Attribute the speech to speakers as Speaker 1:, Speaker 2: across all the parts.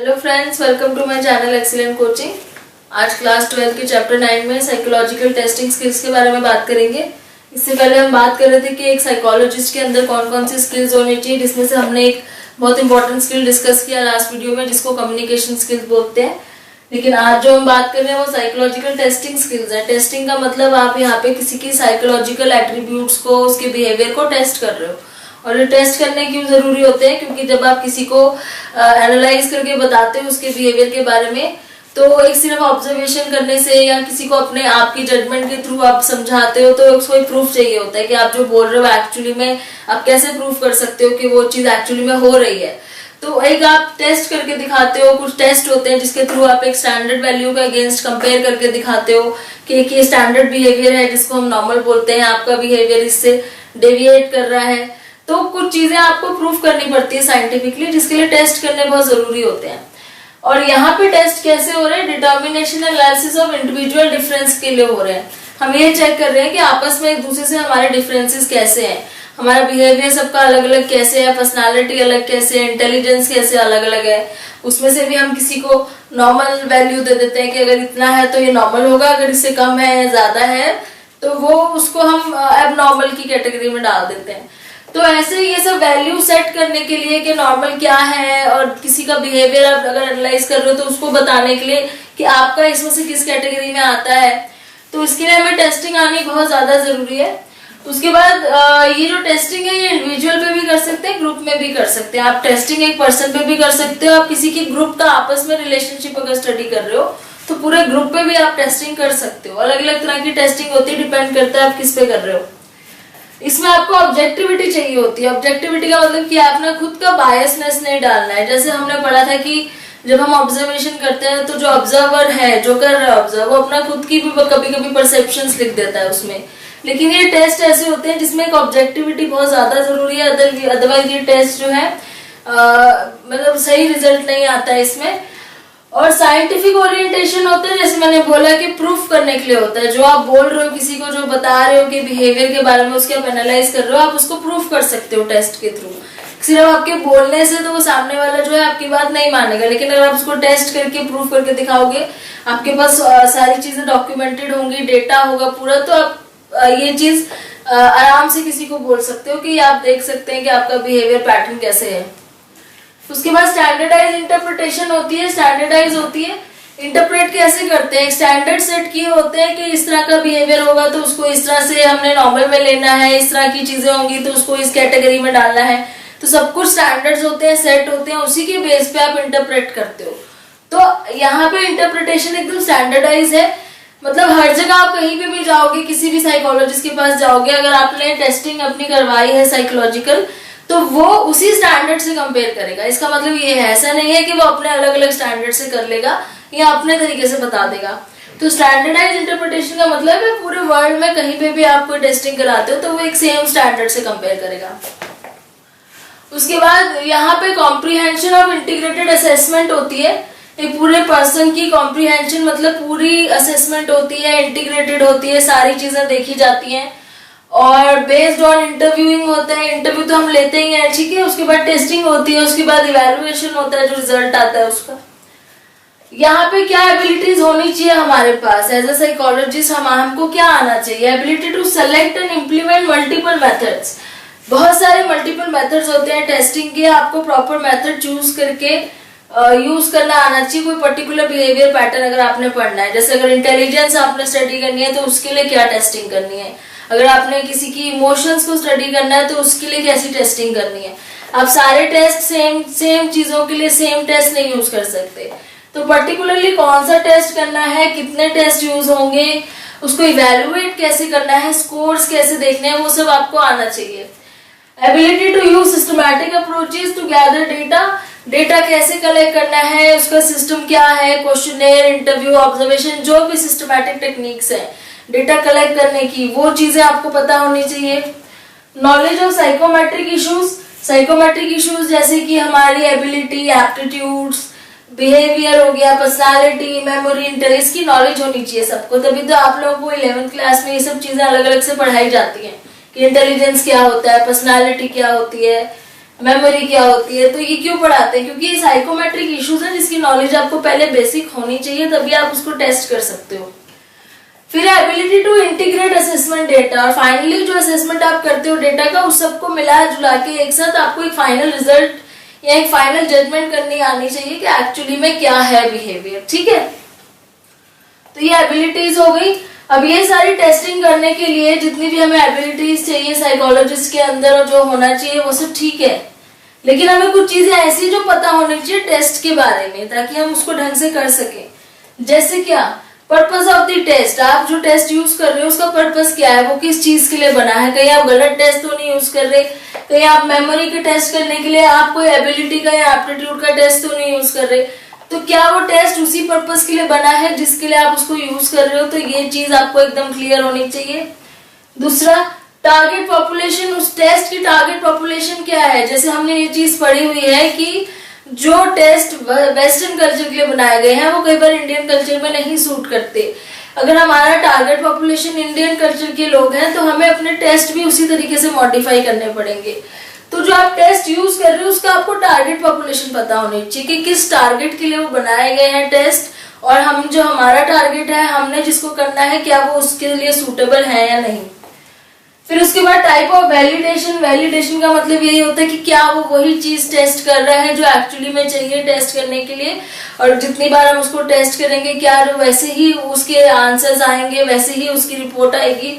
Speaker 1: Hello friends, welcome to my channel excellent coaching. आज class 12 के chapter 9 में psychological testing skills के बारे में बात करेंगे। इससे पहले हम बात कर रहे थे कि एक साइकोलॉजिस्ट के अंदर कौन कौन सी स्किल्स होनी चाहिए, जिसमें से हमने एक बहुत इंपॉर्टेंट स्किल डिस्कस किया लास्ट वीडियो में, जिसको कम्युनिकेशन स्किल्स बोलते हैं। लेकिन आज जो हम बात कर रहे हैं वो साइकोलॉजिकल टेस्टिंग स्किल्स है। टेस्टिंग का मतलब आप यहाँ पे किसी की साइकोलॉजिकल एट्रीब्यूट्स को, उसके बिहेवियर को टेस्ट कर रहे हो। और ये टेस्ट करने क्यों जरूरी होते हैं? क्योंकि जब आप किसी को एनालाइज करके बताते हो उसके बिहेवियर के बारे में, तो एक सिर्फ ऑब्जर्वेशन करने से या किसी को अपने आप की जजमेंट के थ्रू आप समझाते हो तो उसको एक प्रूफ चाहिए होता है कि आप जो बोल रहे हो एक्चुअली में आप कैसे प्रूफ कर सकते हो कि वो चीज एक्चुअली में हो रही है। तो एक आप टेस्ट करके दिखाते हो। कुछ टेस्ट होते हैं जिसके थ्रू आप एक स्टैंडर्ड वैल्यू के अगेंस्ट कंपेयर करके दिखाते हो कि एक ये स्टैंडर्ड बिहेवियर है जिसको हम नॉर्मल बोलते हैं, आपका बिहेवियर इससे डेविएट कर रहा है। तो कुछ चीजें आपको प्रूफ करनी पड़ती है साइंटिफिकली, जिसके लिए टेस्ट करने बहुत जरूरी होते हैं। और यहाँ पे टेस्ट कैसे हो रहे हैं? Determination analysis of individual difference के लिए हो रहे हैं। हम ये चेक कर रहे हैं कि आपस में एक दूसरे से हमारे डिफरेंसेस कैसे हैं, हमारा बिहेवियर सबका अलग अलग कैसे है, पर्सनालिटी अलग कैसे है, इंटेलिजेंस कैसे अलग अलग है। उसमें से भी हम किसी को नॉर्मल वैल्यू दे देते हैं कि अगर इतना है तो ये नॉर्मल होगा, अगर इससे कम है ज्यादा है तो वो उसको हम एबनॉर्मल की कैटेगरी में डाल देते हैं। तो ऐसे ये सब वैल्यू सेट करने के लिए कि नॉर्मल क्या है और किसी का बिहेवियर आप अगर एनालाइज कर रहे हो तो उसको बताने के लिए कि आपका इसमें से किस कैटेगरी में आता है, तो इसके लिए हमें टेस्टिंग आनी बहुत ज्यादा जरूरी है। उसके बाद ये जो टेस्टिंग है ये इंडिविजुअल पे भी कर सकते हैं, ग्रुप में भी कर सकते हैं। आप टेस्टिंग एक पर्सन पे भी कर सकते हो। आप किसी की ग्रुप का आपस में रिलेशनशिप अगर स्टडी कर रहे हो तो पूरे ग्रुप पे भी आप टेस्टिंग कर सकते हो। अलग अलग तरह की टेस्टिंग होती है, डिपेंड करता है आप किस पे कर रहे हो। इसमें आपको ऑब्जेक्टिविटी चाहिए होती है। ऑब्जेक्टिविटी का मतलब कि आपने खुद का बायसनेस नहीं डालना है। जैसे हमने पढ़ा था कि जब हम ऑब्जर्वेशन करते हैं तो जो ऑब्जर्वर है, जो कर रहा है ऑब्जर्व, वो अपना खुद की भी कभी कभी परसेप्शंस लिख देता है उसमें। लेकिन ये टेस्ट ऐसे होते हैं जिसमें एक ऑब्जेक्टिविटी बहुत ज्यादा जरूरी है, अदरवाइज ये टेस्ट जो है मतलब सही रिजल्ट नहीं आता है इसमें। और साइंटिफिक ओरिएंटेशन होता है, जैसे मैंने बोला कि प्रूफ करने के लिए होता है। जो आप बोल रहे हो किसी को, जो बता रहे हो कि बिहेवियर के बारे में, उसके आप एनालाइज कर रहे हो, आप उसको प्रूफ कर सकते हो टेस्ट के थ्रू। सिर्फ आपके बोलने से तो वो सामने वाला जो है आपकी बात नहीं मानेगा, लेकिन अगर आप उसको टेस्ट करके प्रूफ करके दिखाओगे, आपके पास सारी चीजें डॉक्यूमेंटेड होंगी, डेटा होगा पूरा, तो आप ये चीज आराम से किसी को बोल सकते हो कि आप देख सकते हैं कि आपका बिहेवियर पैटर्न कैसे है। उसके बाद स्टैंडर्डाइज इंटरप्रिटेशन होती है। स्टैंडर्डाइज होती है, इंटरप्रेट कैसे करते हैं? स्टैंडर्ड सेट किए होते हैं कि इस तरह का बिहेवियर होगा तो उसको इस तरह से हमने नॉर्मल में लेना है, इस तरह की चीजें होंगी तो उसको इस कैटेगरी में डालना है। तो सब कुछ स्टैंडर्ड्स होते हैं, सेट होते हैं, उसी के बेस पे आप इंटरप्रेट करते हो। तो यहाँ पे इंटरप्रिटेशन एकदम स्टैंडर्डाइज है। मतलब हर जगह आप कहीं पे भी जाओगे, किसी भी साइकोलॉजिस्ट के पास जाओगे, अगर आपने टेस्टिंग अपनी करवाई है साइकोलॉजिकल, तो वो उसी स्टैंडर्ड से कंपेयर करेगा। इसका मतलब ये है, ऐसा नहीं है कि वो अपने अलग अलग स्टैंडर्ड से कर लेगा या अपने तरीके से बता देगा। तो स्टैंडर्डाइज इंटरप्रिटेशन का मतलब है पूरे वर्ल्ड में कहीं पे भी आप कोई टेस्टिंग कराते हो तो वो एक सेम स्टैंडर्ड से कंपेयर करेगा। उसके बाद यहाँ पे कॉम्प्रीहेंशन ऑफ इंटीग्रेटेड असेसमेंट होती है। एक पूरे पर्सन की कॉम्प्रीहेंशन मतलब पूरी असेसमेंट होती है, इंटीग्रेटेड होती है, सारी चीजें देखी जाती हैं। और बेस्ड ऑन इंटरव्यूइंग होता है, इंटरव्यू तो हम लेते ही हैं, ठीक है। उसके बाद टेस्टिंग होती है, उसके बाद इवैल्यूएशन होता है, जो रिजल्ट आता है उसका। यहाँ पे क्या एबिलिटीज होनी चाहिए हमारे पास एज अ साइकोलॉजिस्ट? हमको क्या आना चाहिए? Ability to select and implement multiple methods. बहुत सारे मल्टीपल मेथड्स होते हैं टेस्टिंग के, आपको प्रॉपर मेथड चूज करके यूज करना आना चाहिए। कोई पर्टिकुलर बिहेवियर पैटर्न अगर आपने पढ़ना है, जैसे अगर इंटेलिजेंस आपने स्टडी करनी है तो उसके लिए क्या टेस्टिंग करनी है, अगर आपने किसी की इमोशंस को स्टडी करना है तो उसके लिए कैसी टेस्टिंग करनी है। आप सारे टेस्ट सेम चीजों के लिए सेम टेस्ट नहीं यूज कर सकते। तो पर्टिकुलरली कौन सा टेस्ट करना है, कितने टेस्ट यूज होंगे, उसको इवेल्युएट कैसे करना है, स्कोर्स कैसे देखने हैं, वो सब आपको आना चाहिए। Ability to use systematic approaches to gather data. Data कैसे कलेक्ट करना है, उसका सिस्टम क्या है, क्वेश्चनेयर, इंटरव्यू, ऑब्जर्वेशन, जो भी सिस्टमैटिक टेक्निक्स है डेटा कलेक्ट करने की, वो चीजें आपको पता होनी चाहिए। Knowledge of psychometric issues. Psychometric issues जैसे कि हमारी एबिलिटी, एप्टीट्यूड्स, बिहेवियर हो गया, पर्सनालिटी, मेमोरी, इंटेलिजेंस की नॉलेज होनी चाहिए सबको। तभी तो आप लोगों को 11th क्लास में ये सब चीजें अलग अलग से पढ़ाई जाती हैं कि इंटेलिजेंस क्या होता है, पर्सनालिटी क्या होती है, मेमोरी क्या होती है। तो ये क्यों पढ़ाते हैं? क्योंकि ये साइकोमेट्रिक इश्यूज है जिसकी नॉलेज आपको पहले बेसिक होनी चाहिए, तभी आप उसको टेस्ट कर सकते हो। फिर ability to integrate assessment data, और फाइनली जो असेसमेंट आप करते हो डेटा का, उस सबको मिला जुला के एक साथ आपको एक फाइनल रिजल्ट या एक फाइनल जजमेंट करनी आनी चाहिए कि एक्चुअली में क्या है बिहेवियर। ठीक है, तो ये एबिलिटीज हो गई। अब ये सारी टेस्टिंग करने के लिए जितनी भी हमें एबिलिटीज चाहिए साइकोलॉजिस्ट के अंदर और जो होना चाहिए वो सब ठीक है, लेकिन हमें कुछ चीजें ऐसी जो पता होनी चाहिए टेस्ट के बारे में, ताकि हम उसको ढंग से कर सकें। जैसे क्या, पर्पस ऑफ द टेस्ट, आप जो टेस्ट यूज कर रहे हो उसका पर्पस क्या है, वो किस चीज के लिए बना है। कहीं आप गलत टेस्ट तो नहीं यूज कर रहे, कहीं आप मेमोरी के टेस्ट करने के लिए आप कोई एबिलिटी का या एप्टीट्यूड का टेस्ट तो नहीं यूज कर रहे, तो क्या वो टेस्ट उसी पर्पस के लिए बना है जिसके लिए आप उसको यूज कर रहे हो। तो ये चीज आपको एकदम क्लियर होनी चाहिए। दूसरा, टारगेट पॉपुलेशन, उस टेस्ट की टारगेट पॉपुलेशन क्या है। जैसे हमने ये चीज पढ़ी हुई है कि जो टेस्ट वेस्टर्न कल्चर के लिए बनाए गए हैं वो कई बार इंडियन कल्चर में नहीं सूट करते। अगर हमारा टारगेट पॉपुलेशन इंडियन कल्चर के लोग हैं तो हमें अपने टेस्ट भी उसी तरीके से मॉडिफाई करने पड़ेंगे। तो जो आप टेस्ट यूज कर रहे हो उसका आपको टारगेट पॉपुलेशन पता होनी चाहिए कि किस टारगेट के लिए वो बनाए गए हैं टेस्ट, और हम जो हमारा टारगेट है हमने जिसको करना है क्या वो उसके लिए सूटेबल है या नहीं। फिर उसके बाद टाइप ऑफ वैलिडेशन, वैलिडेशन का मतलब यही होता है कि क्या वो वही चीज टेस्ट कर रहा है जो एक्चुअली में चाहिए टेस्ट करने के लिए, और जितनी बार हम उसको टेस्ट करेंगे क्या वैसे ही उसके आंसर्स आएंगे, वैसे ही उसकी रिपोर्ट आएगी।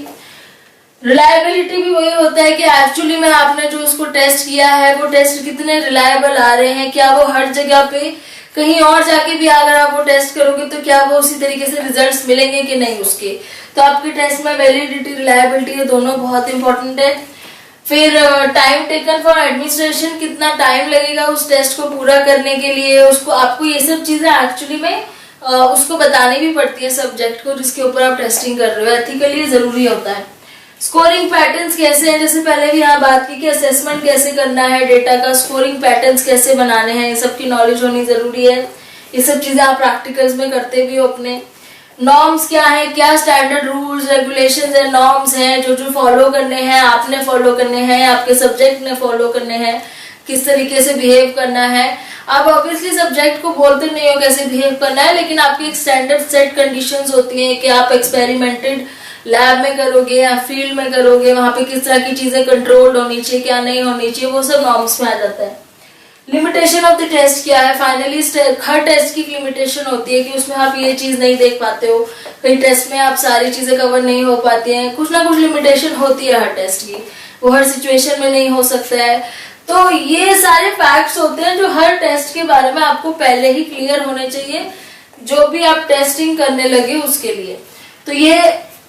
Speaker 1: रिलायबिलिटी भी वही होता है कि एक्चुअली में आपने जो उसको टेस्ट किया है वो टेस्ट कितने रिलायबल आ रहे हैं, क्या वो हर जगह पे कहीं और जाके भी अगर आप वो टेस्ट करोगे तो क्या वो उसी तरीके से रिजल्ट्स मिलेंगे कि नहीं उसके। तो आपके टेस्ट में वैलिडिटी रिलायबिलिटी ये दोनों बहुत इंपॉर्टेंट है। फिर टाइम टेकन फॉर एडमिनिस्ट्रेशन, कितना टाइम लगेगा उस टेस्ट को पूरा करने के लिए, उसको आपको ये सब चीजें एक्चुअली में उसको बतानी भी पड़ती है सब्जेक्ट को जिसके ऊपर आप टेस्टिंग कर रहे हो। एथिकली जरूरी होता है। स्कोरिंग पैटर्न्स कैसे हैं, जैसे पहले भी यहाँ बात की कि असेसमेंट कैसे करना है डेटा का, स्कोरिंग पैटर्न्स कैसे बनाने हैं, ये सब की नॉलेज होनी जरूरी है। ये सब चीजें आप प्रैक्टिकल्स में करते भी हो अपने। नॉर्म्स क्या है, क्या स्टैंडर्ड रूल्स रेगुलेशंस है, नॉर्म्स हैं जो जो फॉलो करने हैं, आपने फॉलो करने हैं, आपके सब्जेक्ट ने फॉलो करने हैं, किस तरीके से बिहेव करना है। आप ऑब्वियसली सब्जेक्ट को बोलते नहीं हो कैसे बिहेव करना है, लेकिन आपकी एक स्टैंडर्ड सेट कंडीशंस होती हैं कि आप एक्सपेरिमेंटेड लैब में करोगे या फील्ड में करोगे, वहां पे किस तरह की चीजें कंट्रोल्ड होनी चाहिए, क्या नहीं होनी चाहिए, वो सब नॉर्म्स में आ जाता है। लिमिटेशन ऑफ द टेस्ट क्या है, फाइनली हर टेस्ट की लिमिटेशन होती है कि उसमें आप ये चीज नहीं देख पाते हो, कई टेस्ट में आप सारी चीजें कवर नहीं हो पाती हैं, कुछ ना कुछ लिमिटेशन होती है हर टेस्ट की, वो हर सिचुएशन में नहीं हो सकता है। तो ये सारे फैक्ट्स होते हैं जो हर टेस्ट के बारे में आपको पहले ही क्लियर होने चाहिए जो भी आप टेस्टिंग करने लगे उसके लिए। तो ये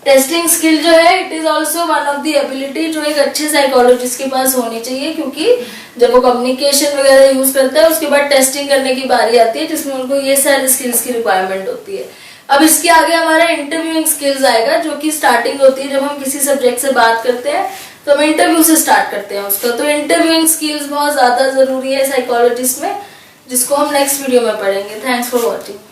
Speaker 1: टेस्टिंग स्किल जो है it is also one of the ability जो एक अच्छे साइकोलॉजिस्ट के पास होनी चाहिए, क्योंकि जब वो कम्युनिकेशन वगैरह यूज करता है उसके बाद टेस्टिंग करने की बारी आती है जिसमें उनको ये सारे स्किल्स की रिक्वायरमेंट होती है। अब इसके आगे हमारा इंटरव्यूइंग स्किल्स आएगा जो कि स्टार्टिंग होती है जब हम किसी सब्जेक्ट से बात करते हैं तो हम इंटरव्यू से स्टार्ट करते हैं उसका। तो इंटरव्यूइंग स्किल्स बहुत ज्यादा जरूरी है साइकोलॉजिस्ट में, जिसको हम नेक्स्ट वीडियो में पढ़ेंगे। Thanks for watching.